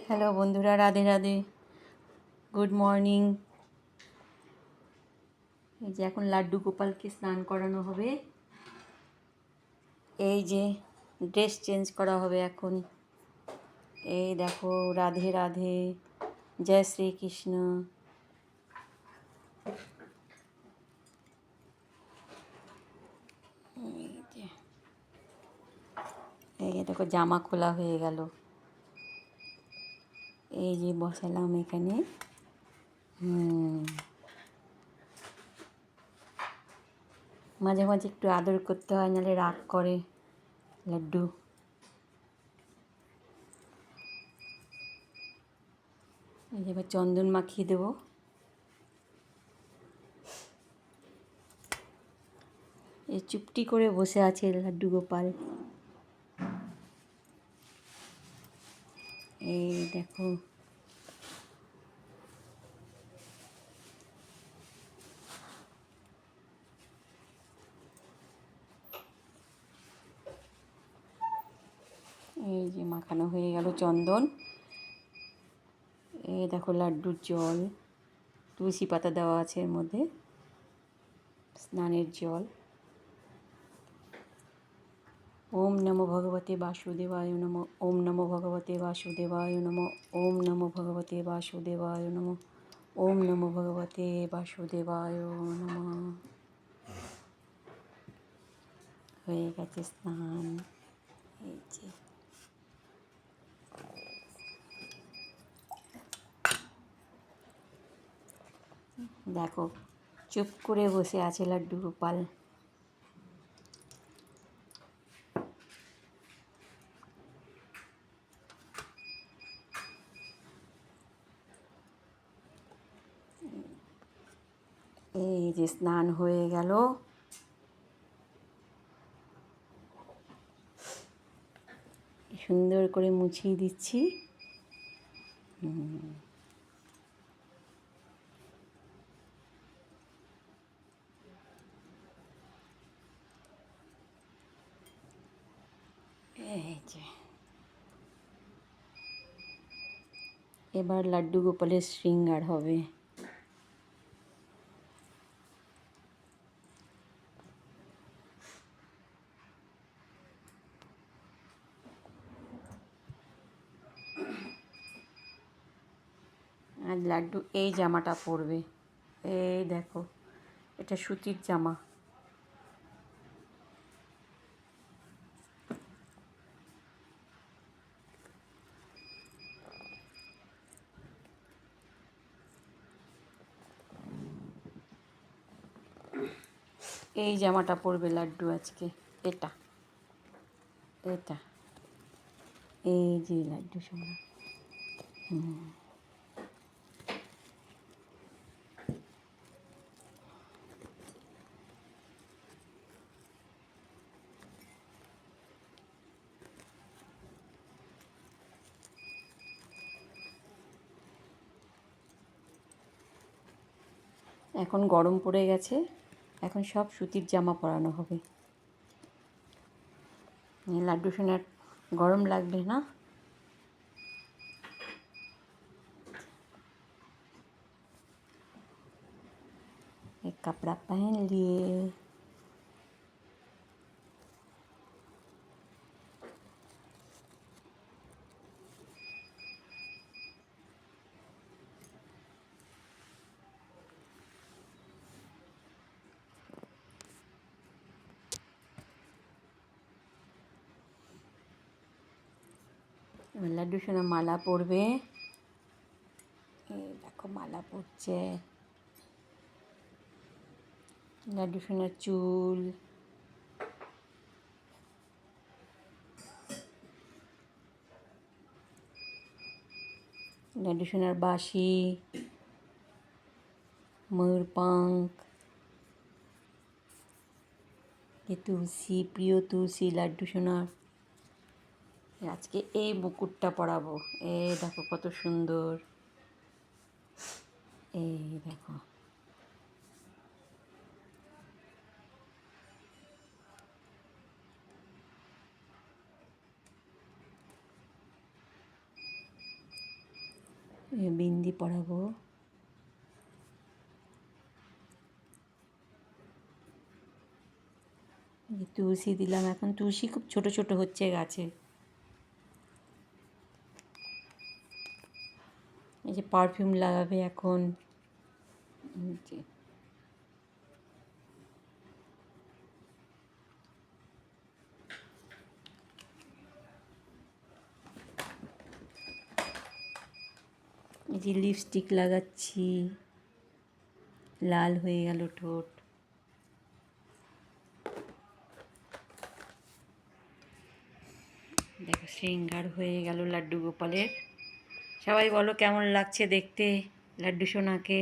Hello বন্ধুরা, Radhe Radhe, good morning. এই যে এখন লাড্ডু গোপালকে স্নান করানো হবে। এই যে ড্রেস চেঞ্জ করা হবে এখন। এই দেখো, রাধে রাধে, জয় শ্রীকৃষ্ণ। এই যে দেখো, জামা খোলা হয়ে গেল। এই যে বসালাম এখানে। মাঝে মাঝে একটু আদর করতে হয়, নাহলে রাগ করে লাড্ডু। এই যে এবার চন্দন মাখিয়ে দেবো। এই চুপটি করে বসে আছে লাড্ডু গোপাল। এই দেখো, এই যে মাখানো হয়ে গেল চন্দন। এই দেখো লাড্ডুর জল, তুলসী পাতা দেওয়া আছে এর মধ্যে, স্নানের জল। ওম নমো ভগবতে বাসুদেবায় নমঃ। ওম নমো ভগবতে বাসুদেবায় নমঃ। ওম নমো ভগবতে বাসুদেবায় নমঃ। ওম নমো ভগবতে বাসুদেবায় নমঃ। হয়ে গেছে স্নান। এই যে দেখো, চুপ করে বসে আছে লাড্ডু গোপাল। এই যে স্নান হয়ে গেল। সুন্দর করে মুছিয়ে দিচ্ছি। এই যে এবার লাড্ডু গোপালের শৃঙ্গার হবে। আর লাড্ডু এই জামাটা পরবে। এই দেখো, এটা সুতির জামা। এই জামাটা পরবে লাড্ডু আজকে। এটা এটা এই যে লাড্ডু সোনা। এখন গরম পড়ে গেছে, এখন সব সুতির জামা পরানো হবে। লাড্ডু সোনার গরম লাগবে না। एक कपड़ा पहन लिए। এবার লাড্ডু সোনা মালা পরবে। এই দেখো মালা পরছে। লাড্ডু সোনার চুল, লাড্ডু সোনার বাঁশি, ময়ূর পাঙ্খ, ये তুলসী, প্রিয় তুলসী লাড্ডু সোনার। আজকে এই মুকুটটা পরাবো। এই দেখো কত সুন্দর। এই দেখো, বিন্দি পরাবো। তুলসী দিলাম, এখন তুলসী খুব ছোট ছোট হচ্ছে গাছে। এই যে পারফিউম লাগাবে এখন। এই যে লিপস্টিক লাগাচ্ছি, লাল হয়ে গেল ঠোঁট। দেখো শৃঙ্গার হয়ে গেল লাড্ডু গোপালের। সবাই বলো কেমন লাগছে দেখতে লাড্ডু সোনাকে।